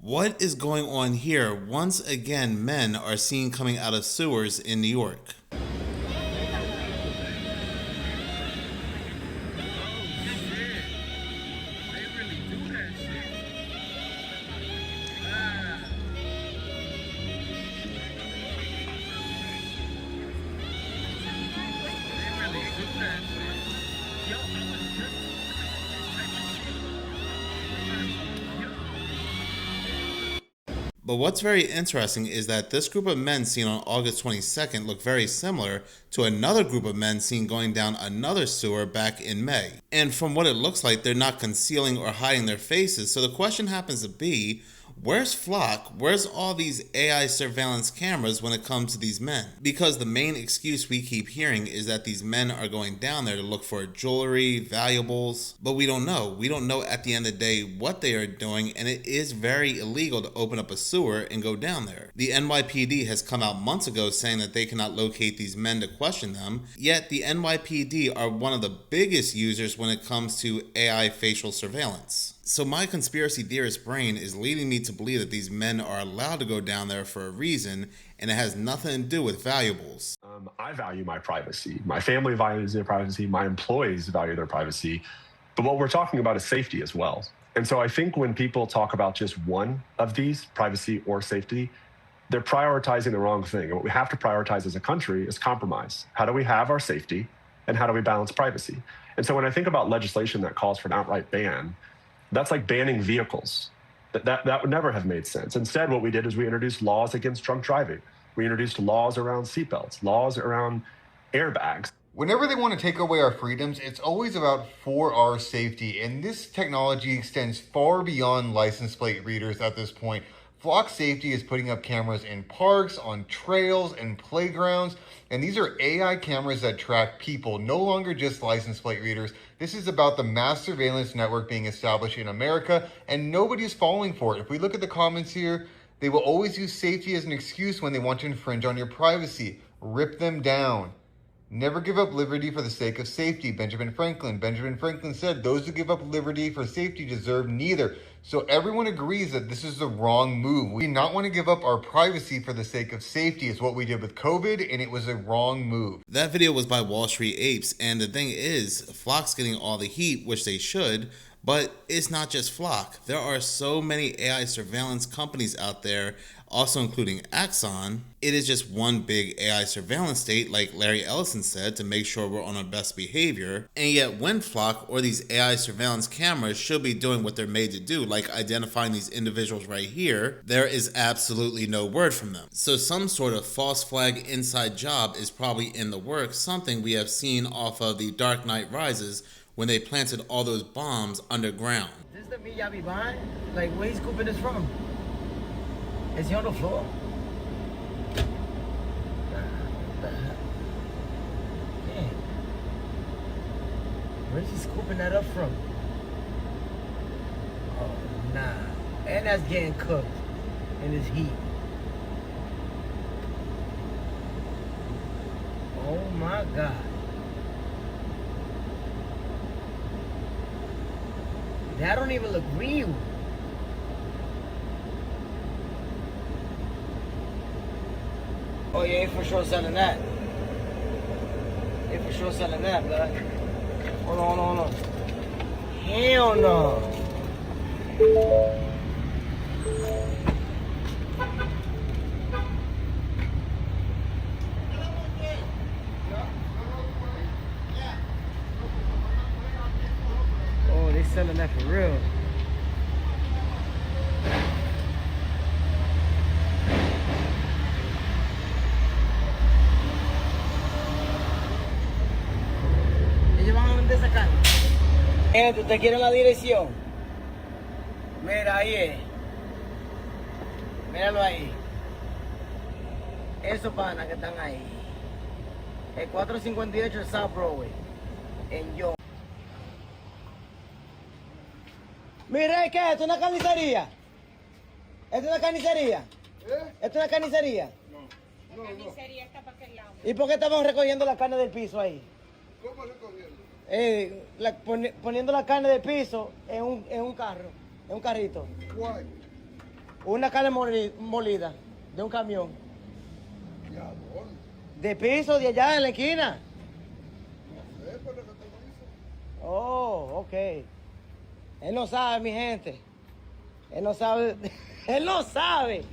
What is going on here? Once again, men are seen coming out of sewers in New York. But what's very interesting is that this group of men seen on August 22nd look very similar to another group of men seen going down another sewer back in May. And from what it looks like, they're not concealing or hiding their faces. So the question happens to be, where's Flock? Where's all these AI surveillance cameras when it comes to these men? Because the main excuse we keep hearing is that these men are going down there to look for jewelry, valuables, but we don't know. We don't know at the end of the day what they are doing, and it is very illegal to open up a sewer and go down there. The NYPD has come out months ago saying that they cannot locate these men to question them, yet the NYPD are one of the biggest users when it comes to AI facial surveillance. So my conspiracy theorist brain is leading me to believe that these men are allowed to go down there for a reason, and it has nothing to do with valuables. I value my privacy. My family values their privacy. My employees value their privacy. But what we're talking about is safety as well. And so I think when people talk about just one of these, privacy or safety, they're prioritizing the wrong thing. And what we have to prioritize as a country is compromise. How do we have our safety, and how do we balance privacy? And so when I think about legislation that calls for an outright ban, that's like banning vehicles. That would never have made sense. Instead, what we did is we introduced laws against drunk driving. We introduced laws around seatbelts, laws around airbags. Whenever they want to take away our freedoms, it's always about for our safety. And this technology extends far beyond license plate readers at this point. Flock Safety is putting up cameras in parks, on trails, and playgrounds. And these are AI cameras that track people, no longer just license plate readers. This is about the mass surveillance network being established in America, and nobody's falling for it. If we look at the comments here, they will always use safety as an excuse when they want to infringe on your privacy. Rip them down. Never give up liberty for the sake of safety. Benjamin Franklin said, those who give up liberty for safety deserve neither. So everyone agrees that this is the wrong move. We do not want to give up our privacy for the sake of safety is what we did with COVID, and it was a wrong move. That video was by Wall Street Apes, and the thing is, Flock's getting all the heat, which they should, but it's not just Flock. There are so many AI surveillance companies out there, also including Axon. It is just one big AI surveillance state, like Larry Ellison said, to make sure we're on our best behavior. And yet when Flock or these AI surveillance cameras should be doing what they're made to do, like identifying these individuals right here, there is absolutely no word from them. So some sort of false flag inside job is probably in the works, something we have seen off of The Dark Knight Rises when they planted all those bombs underground. This is the meat y'all be buying? Like, where he's scooping this from? Is he on the floor? Yeah. Where's he scooping that up from? Oh, nah. And that's getting cooked in this heat. Oh my God. That don't even look real. Oh, yeah, ain't for sure selling that. Ain't for sure selling that, blood. Hold on. Hell no. Oh, they selling that for real. Gente, ¿usted quiere la dirección? Mira, ahí es. Míralo ahí. Esos panas que están ahí. El 458 South Broadway. En yo. Mira, ¿qué es esto? ¿Una carnicería? ¿Esto es una carnicería? ¿Esto es una carnicería? No. La carnicería está para aquel lado. ¿Y por qué estamos recogiendo la carne del piso ahí? ¿Cómo recogiendo? Poniendo la carne del piso en un carro, en un carrito. Why? Una carne molida de un camión. De piso de allá en la esquina. Oh, ok. Él no sabe, mi gente. Él no sabe. Él no sabe.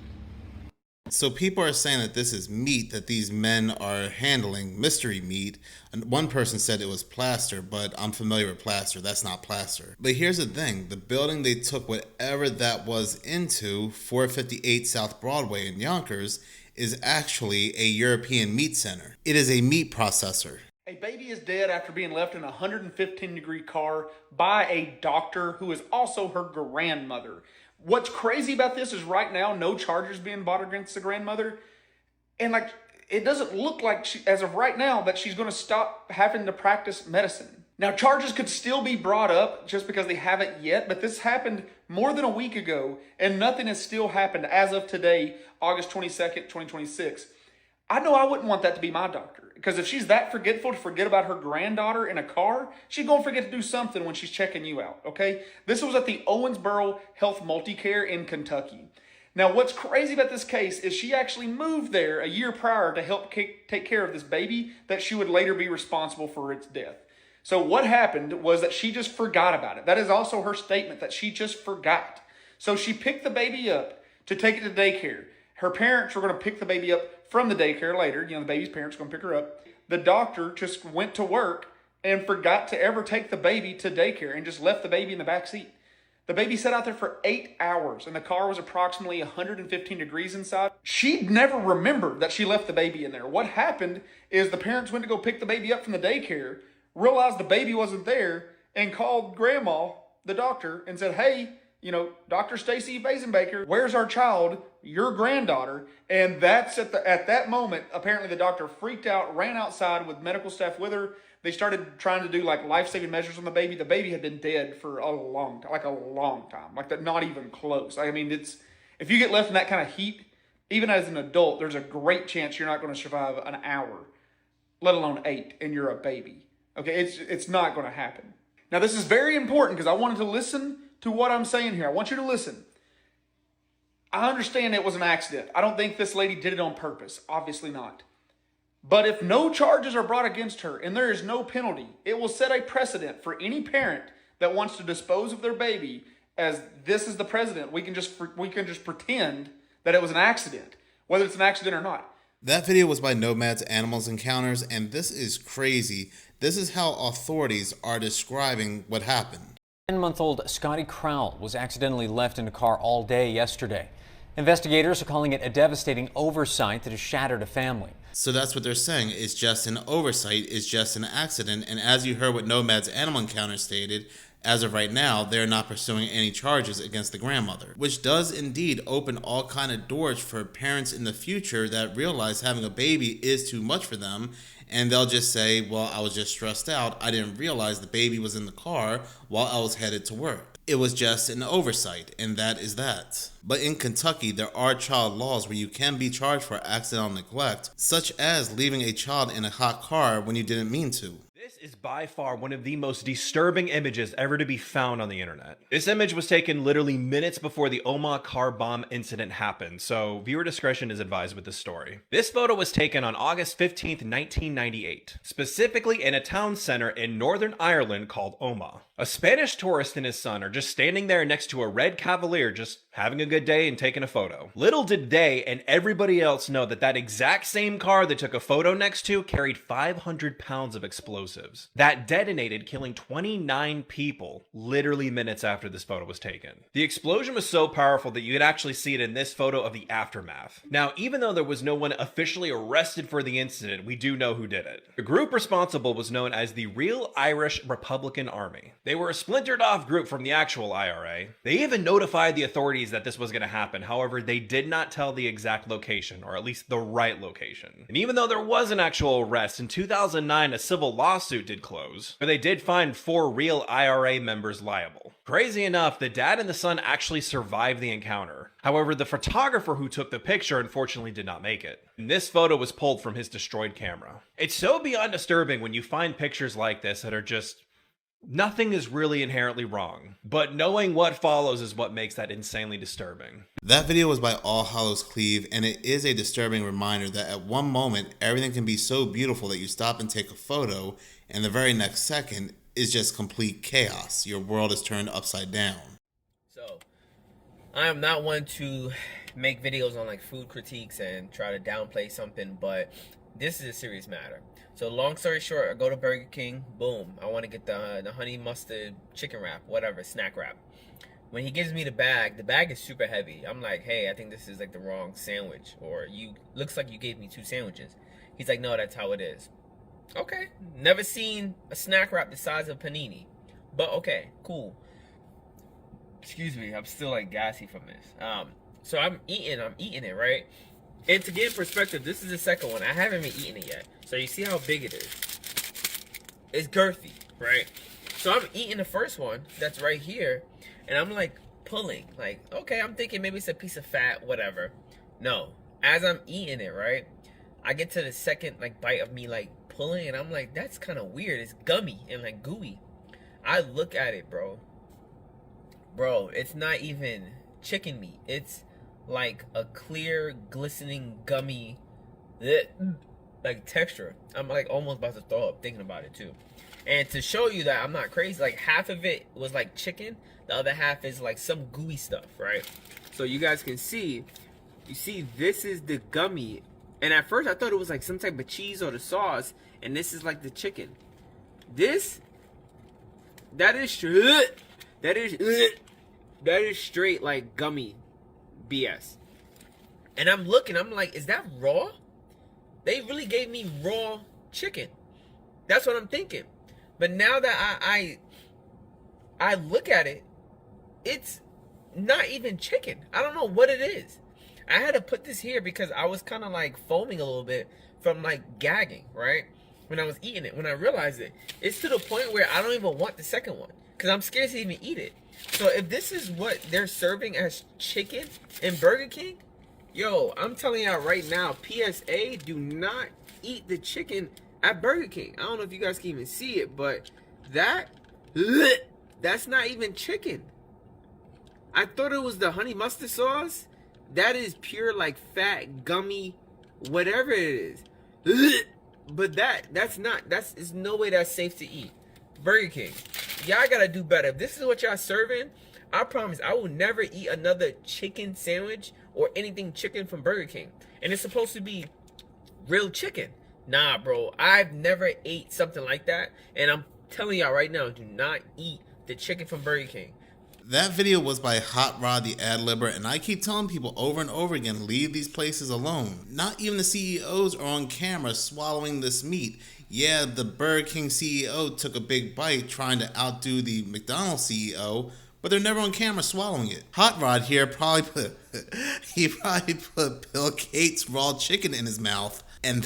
So people are saying that this is meat that these men are handling, mystery meat. And one person said it was plaster, but I'm familiar with plaster. That's not plaster. But here's the thing. The building they took whatever that was into, 458 South Broadway in Yonkers, is actually a European meat center. It is a meat processor. A baby is dead after being left in a 115-degree car by a doctor who is also her grandmother. What's crazy about this is right now, no charges being brought against the grandmother. And like, it doesn't look like she, as of right now, that she's going to stop having to practice medicine. Now, charges could still be brought up just because they haven't yet, but this happened more than a week ago, and nothing has still happened as of today, August 22nd, 2026. I know I wouldn't want that to be my doctor, because if she's that forgetful to forget about her granddaughter in a car, she's going to forget to do something when she's checking you out, okay? This was at the Owensboro Health Multicare in Kentucky. Now, what's crazy about this case is she actually moved there a year prior to help take care of this baby that she would later be responsible for its death. So what happened was that she just forgot about it. That is also her statement, that she just forgot. So she picked the baby up to take it to daycare. Her parents were going to pick the baby up from the daycare later. You know, the baby's parents are going to pick her up. The doctor just went to work and forgot to ever take the baby to daycare and just left the baby in the back seat. The baby sat out there for 8 hours and the car was approximately 115 degrees inside. She never remembered that she left the baby in there. What happened is the parents went to go pick the baby up from the daycare, realized the baby wasn't there, and called grandma, the doctor, and said, hey, you know, Dr. Stacy Basenbaker, where's our child, your granddaughter? And that's at that moment, apparently the doctor freaked out, ran outside with medical staff with her. They started trying to do like life-saving measures on the baby. The baby had been dead for a long time, like that, not even close. I mean, it's, if you get left in that kind of heat, even as an adult, there's a great chance you're not going to survive an hour, let alone 8, and you're a baby. Okay, it's not going to happen. Now, this is very important because I wanted to listen to what I'm saying here. I want you to listen. I understand it was an accident. I don't think this lady did it on purpose. Obviously not. But if no charges are brought against her and there is no penalty, it will set a precedent for any parent that wants to dispose of their baby as this is the president. We can just pretend that it was an accident, whether it's an accident or not. That video was by Nomad's Animals Encounters, and this is crazy. This is how authorities are describing what happened. 10-month-old Scotty Crowell was accidentally left in a car all day yesterday. Investigators are calling it a devastating oversight that has shattered a family. So that's what they're saying. It's just an oversight, it's just an accident. And as you heard what Nomad's Animal Encounter stated, as of right now, they're not pursuing any charges against the grandmother, which does indeed open all kind of doors for parents in the future that realize having a baby is too much for them. And they'll just say, well, I was just stressed out. I didn't realize the baby was in the car while I was headed to work. It was just an oversight, and that is that. But in Kentucky, there are child laws where you can be charged for accidental neglect, such as leaving a child in a hot car when you didn't mean to. This is by far one of the most disturbing images ever to be found on the internet. This image was taken literally minutes before the Omagh car bomb incident happened, so viewer discretion is advised with this story. This photo was taken on August 15th, 1998, specifically in a town center in Northern Ireland called Omagh. A Spanish tourist and his son are just standing there next to a red Cavalier, just having a good day and taking a photo. Little did they and everybody else know that that exact same car they took a photo next to carried 500 pounds of explosives that detonated, killing 29 people literally minutes after this photo was taken. The explosion was so powerful that you could actually see it in this photo of the aftermath. Now, even though there was no one officially arrested for the incident, we do know who did it. The group responsible was known as the Real Irish Republican Army. They were a splintered off group from the actual IRA. They even notified the authorities that this was going to happen. However, they did not tell the exact location, or at least the right location. And even though there was an actual arrest, in 2009 a civil lawsuit did close, but they did find 4 real IRA members liable. Crazy enough, the dad and the son actually survived the encounter. However, the photographer who took the picture unfortunately did not make it. And this photo was pulled from his destroyed camera. It's so beyond disturbing when you find pictures like this that are just Nothing is really inherently wrong, but knowing what follows is what makes that insanely disturbing. That video was by All Hallows Cleve, and it is a disturbing reminder that at one moment, everything can be so beautiful that you stop and take a photo, and the very next second is just complete chaos. Your world is turned upside down. So, I am not one to make videos on like food critiques and try to downplay something, but this is a serious matter. So long story short, I go to Burger King, boom, I want to get the honey mustard chicken wrap, whatever, snack wrap. When he gives me the bag is super heavy. I'm like, hey, I think this is like the wrong sandwich, or looks like you gave me 2 sandwiches. He's like, no, that's how it is. Okay, never seen a snack wrap the size of panini, but okay, cool. Excuse me, I'm still like gassy from this. So I'm eating it, right? And to get in perspective, this is the second one. I haven't even eaten it yet. So you see how big it is. It's girthy, right? So I'm eating the first one that's right here, and I'm like pulling. Like, okay, I'm thinking maybe it's a piece of fat, whatever. No. As I'm eating it, right, I get to the second like bite of me like pulling, and I'm like, that's kind of weird. It's gummy and like gooey. I look at it, bro. Bro, it's not even chicken meat. It's like a clear, glistening, gummy, like texture. I'm like almost about to throw up thinking about it too. And to show you that I'm not crazy, like half of it was like chicken, the other half is like some gooey stuff, right? So you guys can see, you see this is the gummy, and at first I thought it was like some type of cheese or the sauce, and this is like the chicken. That is straight like gummy BS. And I'm looking, I'm like, is that raw? They really gave me raw chicken. That's what I'm thinking. But now that I look at it, it's not even chicken. I don't know what it is. I had to put this here because I was kind of like foaming a little bit from like gagging, right? When I was eating it, when I realized it. It's to the point where I don't even want the second one because I'm scared to even eat it. So if this is what they're serving as chicken in Burger King, yo, I'm telling y'all right now, PSA, do not eat the chicken at Burger King. I don't know if you guys can even see it, but that's not even chicken. I thought it was the honey mustard sauce. That is pure like fat, gummy, whatever it is. But that's no way that's safe to eat. Burger King, y'all gotta do better. If this is what y'all serving, I promise I will never eat another chicken sandwich or anything chicken from Burger King. And it's supposed to be real chicken. Nah, bro, I've never ate something like that. And I'm telling y'all right now, do not eat the chicken from Burger King. That video was by Hot Rod the Ad-Libber, and I keep telling people over and over again, leave these places alone. Not even the CEOs are on camera swallowing this meat. Yeah, the Burger King CEO took a big bite trying to outdo the McDonald's CEO, but they're never on camera swallowing it. Hot Rod here probably put Bill Gates' raw chicken in his mouth, and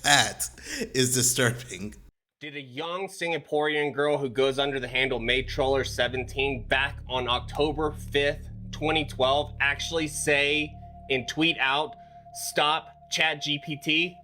that is disturbing. Did a young Singaporean girl who goes under the handle MadeTroller17 back on October 5th, 2012 actually say and tweet out, "Stop ChatGPT"?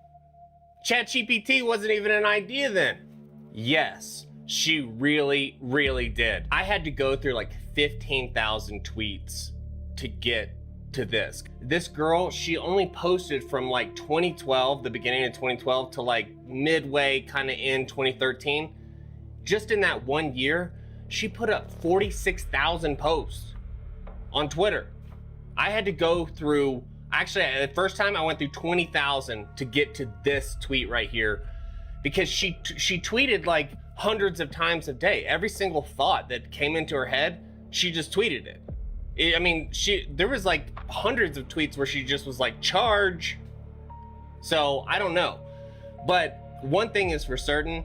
ChatGPT wasn't even an idea then. Yes, she really, really did. I had to go through like 15,000 tweets to get to this. This girl, she only posted from like 2012, the beginning of 2012 to like midway kind of in 2013. Just in that 1 year, she put up 46,000 posts on Twitter. I had to go through, actually the first time I went through 20,000 to get to this tweet right here, because she tweeted like hundreds of times a day. Every single thought that came into her head, she just tweeted it. I mean, there was like hundreds of tweets where she just was like, charge. So I don't know. But one thing is for certain,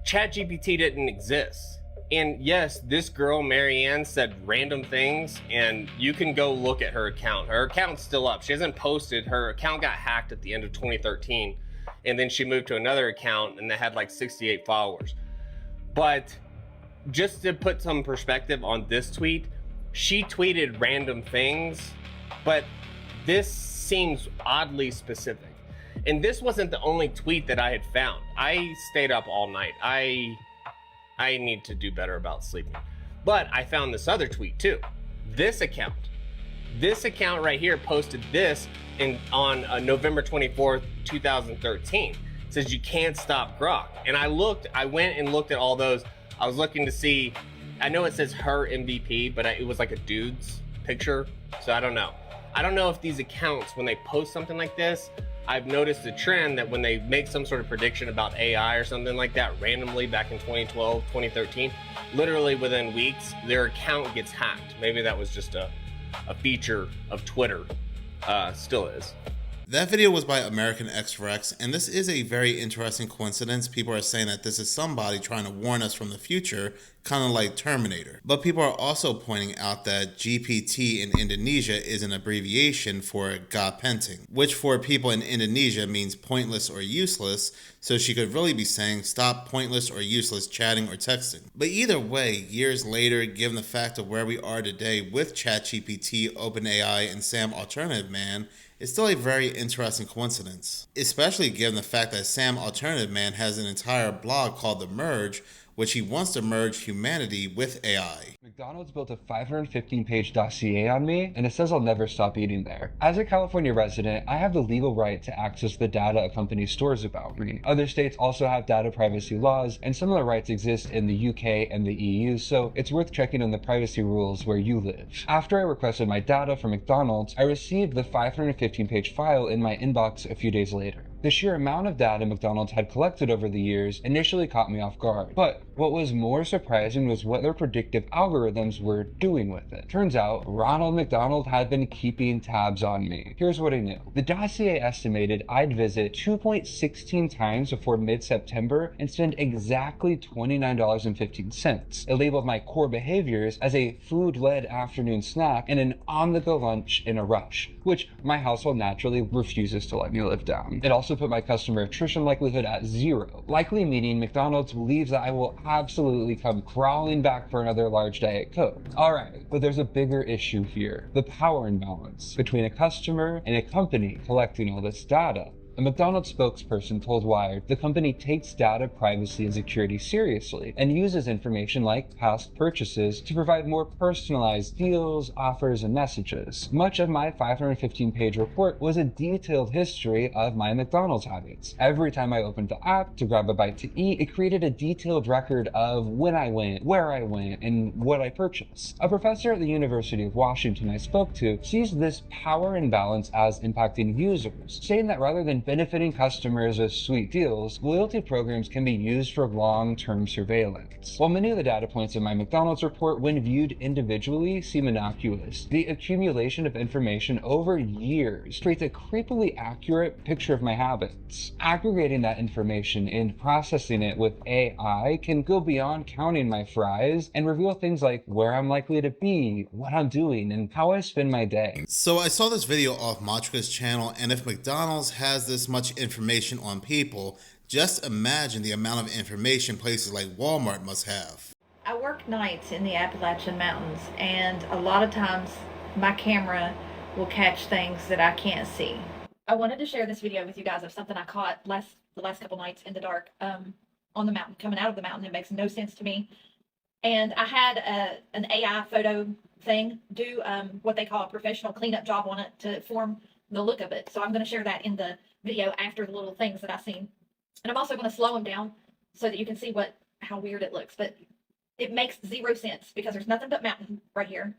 ChatGPT didn't exist. And yes, this girl, Marianne, said random things, and you can go look at her account. Her account's still up. She hasn't posted. Her account got hacked at the end of 2013. And then she moved to another account and they had like 68 followers. But just to put some perspective on this tweet, she tweeted random things, but this seems oddly specific. And this wasn't the only tweet that I had found. I stayed up all night. I I need to do better about sleeping. But I found this other tweet too. This account right here posted this on November 24th, 2013. It says you can't stop Grok. And I went and looked at all those. I was looking to see, I know it says her MVP, but it was like a dude's picture. So I don't know. I don't know if these accounts, when they post something like this, I've noticed a trend that when they make some sort of prediction about AI or something like that randomly back in 2012, 2013, literally within weeks, their account gets hacked. Maybe that was just a feature of Twitter. Still is. That video was by American X4X, and this is a very interesting coincidence. People are saying that this is somebody trying to warn us from the future, kind of like Terminator. But people are also pointing out that GPT in Indonesia is an abbreviation for gapenting, which for people in Indonesia means pointless or useless, so she could really be saying stop pointless or useless chatting or texting. But either way, years later, given the fact of where we are today with ChatGPT, OpenAI, and Sam Alternative Man, it's still a very interesting coincidence, especially given the fact that Sam Alternative Man has an entire blog called The Merge, which he wants to merge humanity with AI. McDonald's built a 515-page dossier on me, and it says I'll never stop eating there. As a California resident, I have the legal right to access the data a company stores about me. Other states also have data privacy laws, and similar rights exist in the UK and the EU, so it's worth checking on the privacy rules where you live. After I requested my data from McDonald's, I received the 515-page file in my inbox a few days later. The sheer amount of data McDonald's had collected over the years initially caught me off guard, but what was more surprising was what their predictive algorithms were doing with it. Turns out, Ronald McDonald had been keeping tabs on me. Here's what he knew. The dossier estimated I'd visit 2.16 times before mid-September and spend exactly $29.15. It labeled my core behaviors as a food-led afternoon snack and an on-the-go lunch in a rush, which my household naturally refuses to let me live down. It also put my customer attrition likelihood at 0, likely meaning McDonald's believes that I will absolutely come crawling back for another large Diet Coke. Alright, but there's a bigger issue here. The power imbalance between a customer and a company collecting all this data. A McDonald's spokesperson told Wired the company takes data privacy and security seriously and uses information like past purchases to provide more personalized deals, offers, and messages. Much of my 515-page report was a detailed history of my McDonald's habits. Every time I opened the app to grab a bite to eat, it created a detailed record of when I went, where I went, and what I purchased. A professor at the University of Washington I spoke to sees this power imbalance as impacting users, saying that rather than benefiting customers with sweet deals, loyalty programs can be used for long-term surveillance. While many of the data points in my McDonald's report, when viewed individually, seem innocuous, the accumulation of information over years creates a creepily accurate picture of my habits. Aggregating that information and processing it with AI can go beyond counting my fries and reveal things like where I'm likely to be, what I'm doing, and how I spend my day. So I saw this video off Matrika's channel, and if McDonald's has this much information on people, just imagine the amount of information places like Walmart must have. I work nights in the Appalachian Mountains, and a lot of times my camera will catch things that I can't see. I wanted to share this video with you guys of something I caught the last couple nights in the dark on the mountain, coming out of the mountain. It makes no sense to me. And I had an AI photo thing do what they call a professional cleanup job on it to form the look of it. So I'm going to share that in the video after the little things that I've seen. And I'm also going to slow them down so that you can see how weird it looks. But it makes 0 sense because there's nothing but mountain right here.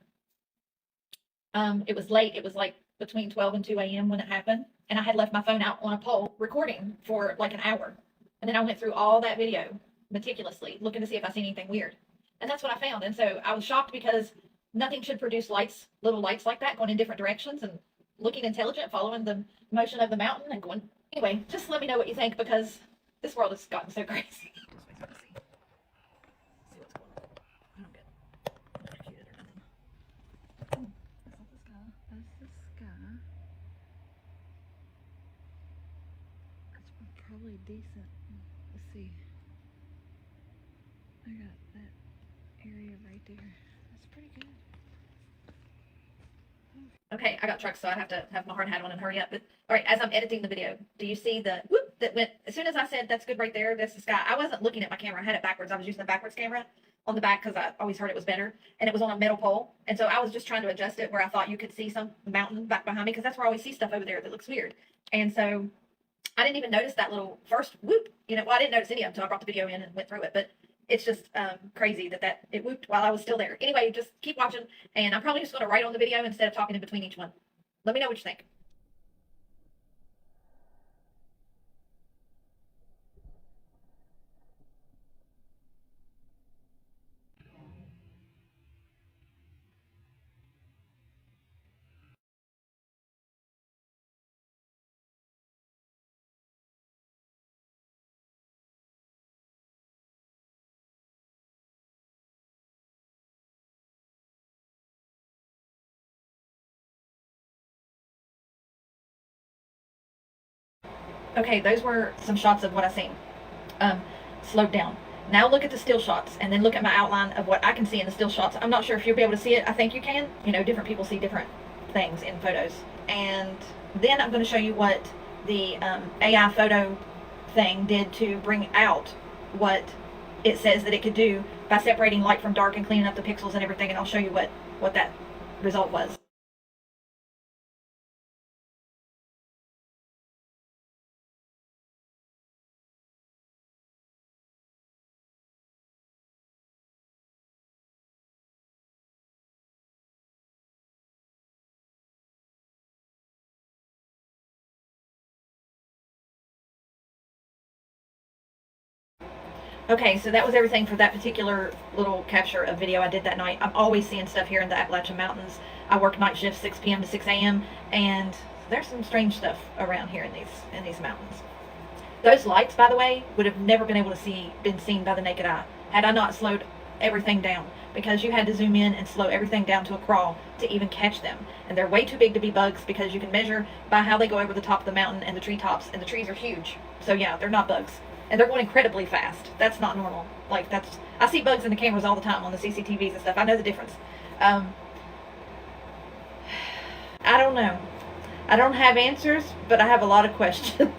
It was late. It was like between 12 and 2 a.m. when it happened. And I had left my phone out on a pole recording for like an hour. And then I went through all that video meticulously looking to see if I seen anything weird. And that's what I found. And so I was shocked because nothing should produce lights, little lights like that going in different directions and looking intelligent, following the motion of the mountain and going. Anyway, just let me know what you think because this world has gotten so crazy. See what's going on. I don't get electrocuted or nothing. That's not the sky. That's the sky. That's probably decent. Let's see. I got that area right there. That's pretty good. Okay, I got trucks, so I have to have my hard hat on and hurry up. But all right, as I'm editing the video, do you see the whoop? that went, as soon as I said, that's good right there, that's the sky, I wasn't looking at my camera. I had it backwards. I was using the backwards camera on the back because I always heard it was better. And it was on a metal pole. And so I was just trying to adjust it where I thought you could see some mountain back behind me because that's where I always see stuff over there that looks weird. And so I didn't even notice that little first whoop. Well, I didn't notice any of them until I brought the video in and went through it. But it's just crazy that it whooped while I was still there. Anyway, just keep watching. And I'm probably just going to write on the video instead of talking in between each one. Let me know what you think. Okay, those were some shots of what I seen. Slowed down. Now look at the still shots and then look at my outline of what I can see in the still shots. I'm not sure if you'll be able to see it. I think you can. Different people see different things in photos. And then I'm going to show you what the AI photo thing did to bring out what it says that it could do by separating light from dark and cleaning up the pixels and everything. And I'll show you what that result was. Okay, so that was everything for that particular little capture of video I did that night. I'm always seeing stuff here in the Appalachian Mountains. I work night shift 6 p.m. to 6 a.m. and there's some strange stuff around here in these mountains. Those lights, by the way, would have never been able to been seen by the naked eye had I not slowed everything down, because you had to zoom in and slow everything down to a crawl to even catch them. And they're way too big to be bugs because you can measure by how they go over the top of the mountain and the treetops, and the trees are huge. So yeah, they're not bugs. And they're going incredibly fast. That's not normal. I see bugs in the cameras all the time on the CCTVs and stuff. I know the difference. I don't know. I don't have answers, but I have a lot of questions.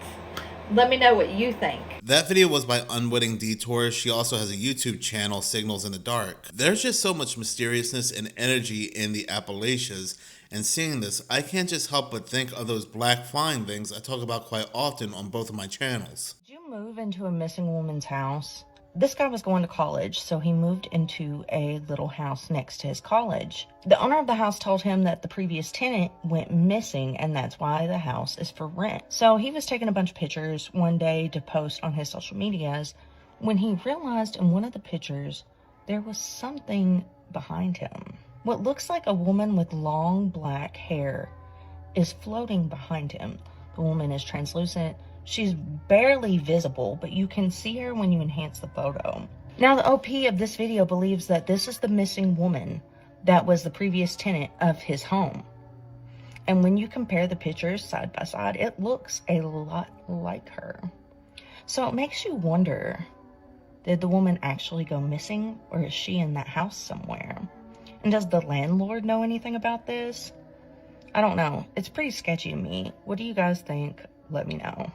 Let me know what you think. That video was by Unwitting Detours. She also has a YouTube channel, Signals in the Dark. There's just so much mysteriousness and energy in the Appalachians, and seeing this, I can't just help but think of those black flying things I talk about quite often on both of my channels. Did you move into a missing woman's house? This guy was going to college, so he moved into a little house next to his college. The owner of the house told him that the previous tenant went missing, and that's why the house is for rent. So he was taking a bunch of pictures one day to post on his social medias when he realized in one of the pictures there was something behind him. What looks like a woman with long black hair is floating behind him. The woman is translucent. She's barely visible, but you can see her when you enhance the photo. Now, the OP of this video believes that this is the missing woman that was the previous tenant of his home. And when you compare the pictures side by side, it looks a lot like her. So it makes you wonder, did the woman actually go missing, or is she in that house somewhere? And does the landlord know anything about this? I don't know. It's pretty sketchy to me. What do you guys think? Let me know.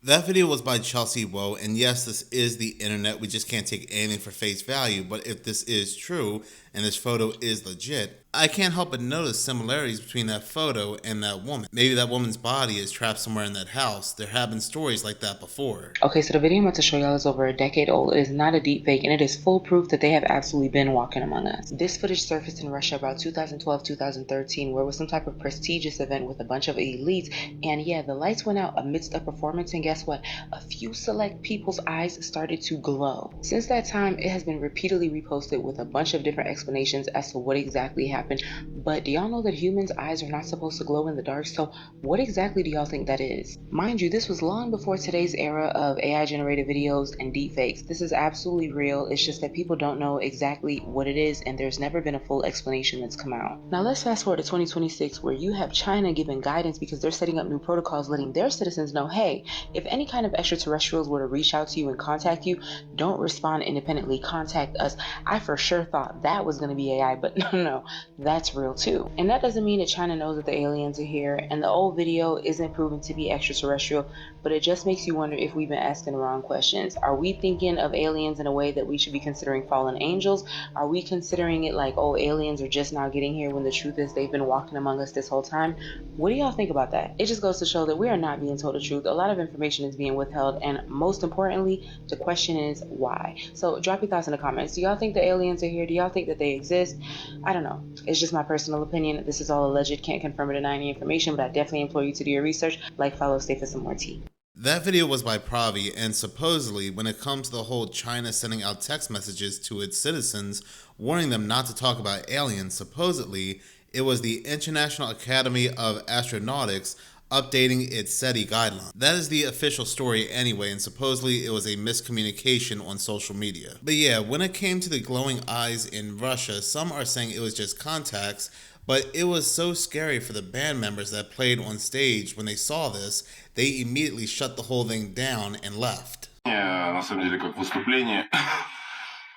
That video was by Chelsea Woe, and yes, this is the internet. We just can't take anything for face value, but if this is true and this photo is legit, I can't help but notice similarities between that photo and that woman. Maybe that woman's body is trapped somewhere in that house. There have been stories like that before. Okay, so the video I'm about to show y'all is over a decade old. It is not a deep fake, and it is full proof that they have absolutely been walking among us. This footage surfaced in Russia about 2012-2013, where it was some type of prestigious event with a bunch of elites, and yeah, the lights went out amidst a performance, and guess what? A few select people's eyes started to glow. Since that time, it has been repeatedly reposted with a bunch of different explanations as to what exactly happened. But do y'all know that humans' eyes are not supposed to glow in the dark? So what exactly do y'all think that is? Mind you, this was long before today's era of AI generated videos and deepfakes. This is absolutely real. It's just that people don't know exactly what it is, and there's never been a full explanation that's come out. Now let's fast forward to 2026, where you have China giving guidance because they're setting up new protocols letting their citizens know, hey, if any kind of extraterrestrials were to reach out to you and contact you, don't respond independently, contact us. I for sure thought that was going to be AI, but no. that's real too. And that doesn't mean that China knows that the aliens are here, and the old video isn't proven to be extraterrestrial, but it just makes you wonder if we've been asking the wrong questions. Are we thinking of aliens in a way that we should be considering fallen angels? Are we considering it like, oh, aliens are just now getting here, when the truth is they've been walking among us this whole time? What do y'all think about that? It just goes to show that we are not being told the truth. A lot of information is being withheld, and most importantly, the question is why. So drop your thoughts in the comments. Do y'all think the aliens are here? Do y'all think that they exist? I don't know. It's just my personal opinion. This is all alleged. Can't confirm or deny any information, but I definitely implore you to do your research. Like, follow, stay for some more tea. That video was by Pravi, and supposedly, when it comes to the whole China sending out text messages to its citizens, warning them not to talk about aliens, supposedly, it was the International Academy of Astronautics updating its SETI guidelines. That is the official story anyway, and supposedly it was a miscommunication on social media. But yeah, when it came to the glowing eyes in Russia, some are saying it was just contacts, but it was so scary for the band members that played on stage. When they saw this, they immediately shut the whole thing down and left. На самом деле, как выступление.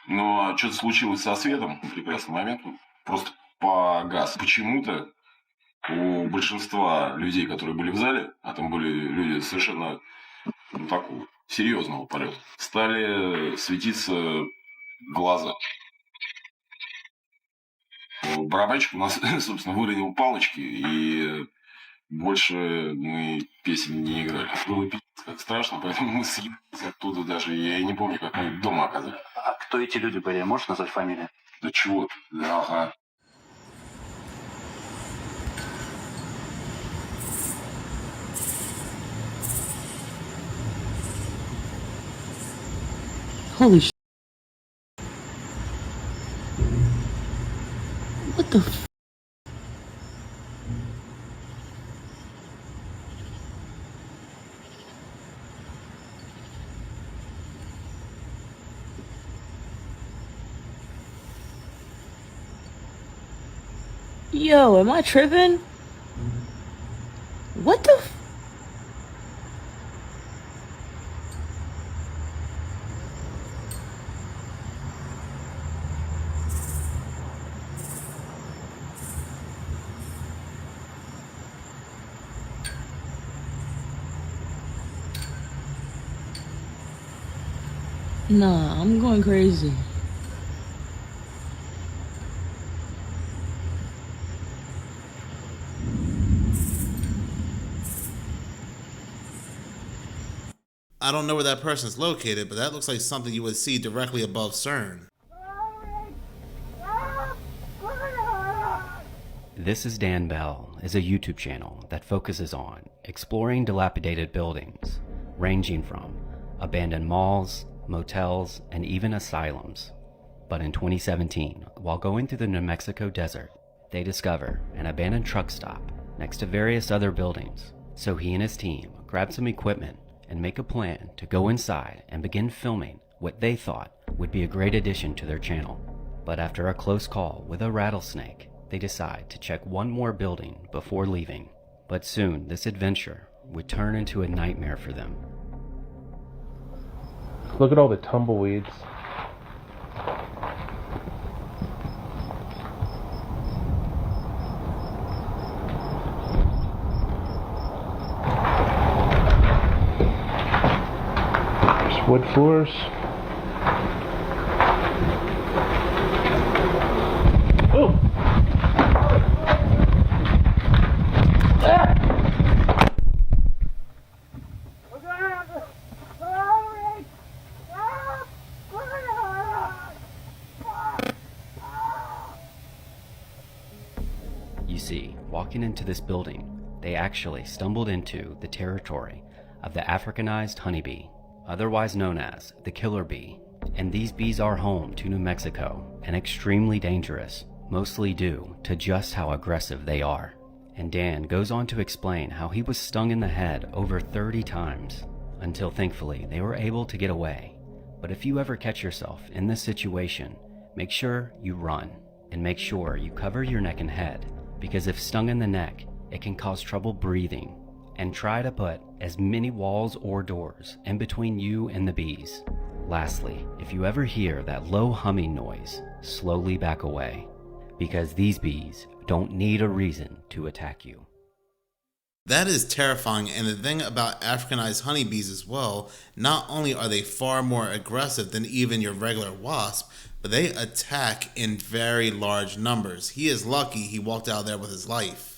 Но что-то случилось со светом в прекрасный момент. Просто погас. Почему-то у большинства людей, которые были в зале, а там были люди совершенно такого серьезного полета, стали светиться глаза. Барабанщик у нас, собственно, выронил палочки, и больше мы песен не играли. Было пиздец как страшно, поэтому мы съебались оттуда даже. Я и не помню, как мы дома оказались. А кто эти люди были? Можешь назвать фамилию? Да чего ты? Ага. Holy sh**. What the f***? Yo, am I tripping? What the f***? Nah, I'm going crazy. I don't know where that person is located, but that looks like something you would see directly above CERN. This is Dan Bell is a YouTube channel that focuses on exploring dilapidated buildings, ranging from abandoned malls, motels, and even asylums. But in 2017, while going through the New Mexico desert, they discover an abandoned truck stop next to various other buildings. So he and his team grab some equipment and make a plan to go inside and begin filming what they thought would be a great addition to their channel. But after a close call with a rattlesnake, they decide to check one more building before leaving. But soon this adventure would turn into a nightmare for them. Look at all the tumbleweeds. There's wood floors. Oh! You see, walking into this building, they actually stumbled into the territory of the Africanized honeybee, otherwise known as the killer bee. And these bees are home to New Mexico and extremely dangerous, mostly due to just how aggressive they are. And Dan goes on to explain how he was stung in the head over 30 times, until thankfully they were able to get away. But if you ever catch yourself in this situation, make sure you run, and make sure you cover your neck and head, because if stung in the neck, it can cause trouble breathing. And try to put as many walls or doors in between you and the bees. Lastly, if you ever hear that low humming noise, slowly back away. because these bees don't need a reason to attack you. That is terrifying, and the thing about Africanized honeybees as well, not only are they far more aggressive than even your regular wasp, but they attack in very large numbers. He is lucky he walked out there with his life.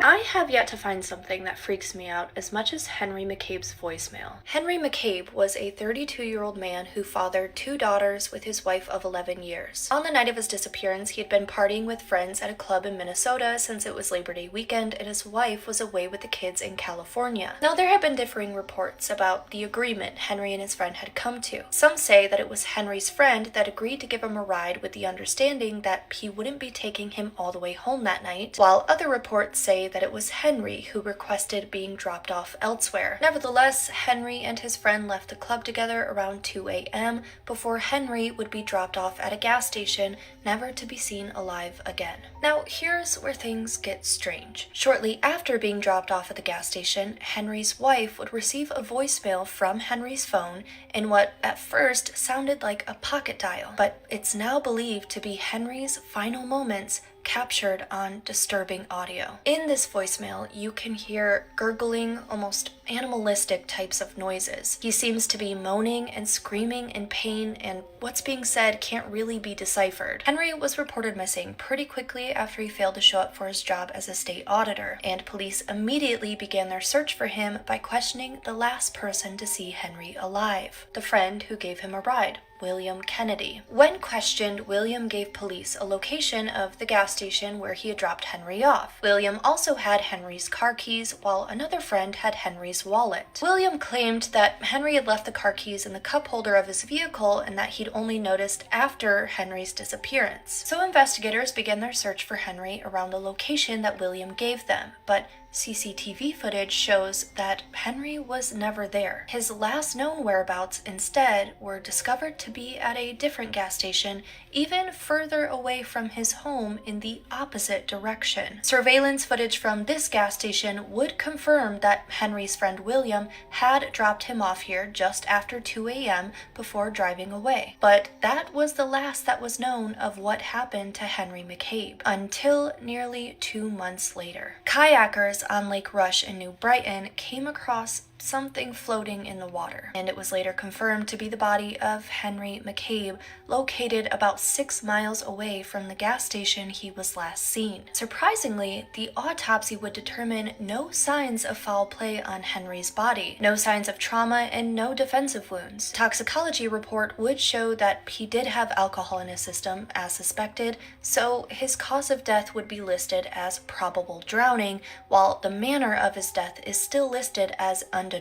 I have yet to find something that freaks me out as much as Henry McCabe's voicemail. Henry McCabe was a 32-year-old man who fathered 2 daughters with his wife of 11 years. On the night of his disappearance, he had been partying with friends at a club in Minnesota since it was Labor Day weekend, and his wife was away with the kids in California. Now, there have been differing reports about the agreement Henry and his friend had come to. Some say that it was Henry's friend that agreed to give him a ride with the understanding that he wouldn't be taking him all the way home that night, while other reports say that it was Henry who requested being dropped off elsewhere. Nevertheless, Henry and his friend left the club together around 2 a.m. before Henry would be dropped off at a gas station, never to be seen alive again. Now, here's where things get strange. Shortly after being dropped off at the gas station, Henry's wife would receive a voicemail from Henry's phone in what at first sounded like a pocket dial, but it's now believed to be Henry's final moments captured on disturbing audio. In this voicemail, you can hear gurgling, almost animalistic types of noises. He seems to be moaning and screaming in pain, and what's being said can't really be deciphered. Henry was reported missing pretty quickly after he failed to show up for his job as a state auditor, and police immediately began their search for him by questioning the last person to see Henry alive, the friend who gave him a ride, William Kennedy. When questioned, William gave police a location of the gas station where he had dropped Henry off. William also had Henry's car keys, while another friend had Henry's wallet. William claimed that Henry had left the car keys in the cup holder of his vehicle and that he'd only noticed after Henry's disappearance. So investigators began their search for Henry around the location that William gave them, but CCTV footage shows that Henry was never there. His last known whereabouts instead were discovered to be at a different gas station, even further away from his home in the opposite direction. Surveillance footage from this gas station would confirm that Henry's friend William had dropped him off here just after 2 a.m. before driving away. But that was the last that was known of what happened to Henry McCabe, until nearly 2 months later. Kayakers on Lake Rush in New Brighton came across something floating in the water, and it was later confirmed to be the body of Henry McCabe, located about 6 miles away from the gas station he was last seen. Surprisingly, the autopsy would determine no signs of foul play on Henry's body, no signs of trauma, and no defensive wounds. Toxicology report would show that he did have alcohol in his system, as suspected, so his cause of death would be listed as probable drowning, while the manner of his death is still listed as undetermined.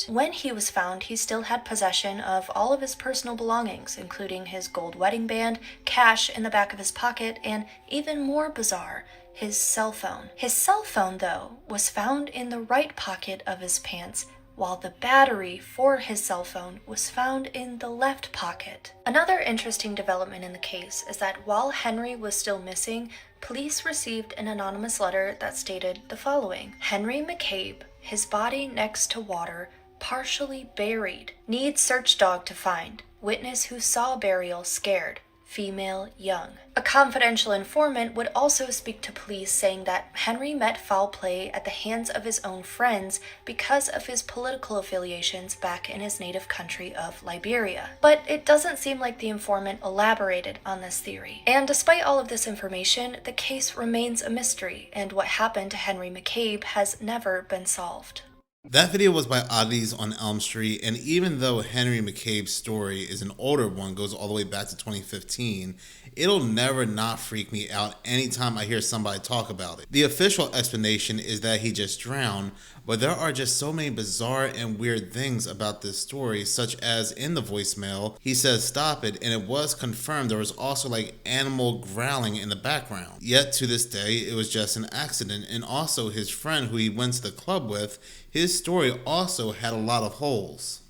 When he was found, he still had possession of all of his personal belongings, including his gold wedding band, cash in the back of his pocket, and even more bizarre, his cell phone. His cell phone, though, was found in the right pocket of his pants, while the battery for his cell phone was found in the left pocket. Another interesting development in the case is that while Henry was still missing, police received an anonymous letter that stated the following: Henry McCabe, his body next to water, partially buried. Need search dog to find. Witness who saw burial scared. Female, young. A confidential informant would also speak to police, saying that Henry met foul play at the hands of his own friends because of his political affiliations back in his native country of Liberia. But it doesn't seem like the informant elaborated on this theory. And despite all of this information, the case remains a mystery, and what happened to Henry McCabe has never been solved. That video was by Oddities on Elm Street, and even though Henry McCabe's story is an older one, goes all the way back to 2015, it'll never not freak me out anytime I hear somebody talk about it. The official explanation is that he just drowned, but there are just so many bizarre and weird things about this story, such as in the voicemail, he says stop it, and it was confirmed there was also like animal growling in the background. Yet to this day, it was just an accident, and also his friend who he went to the club with, his story also had a lot of holes.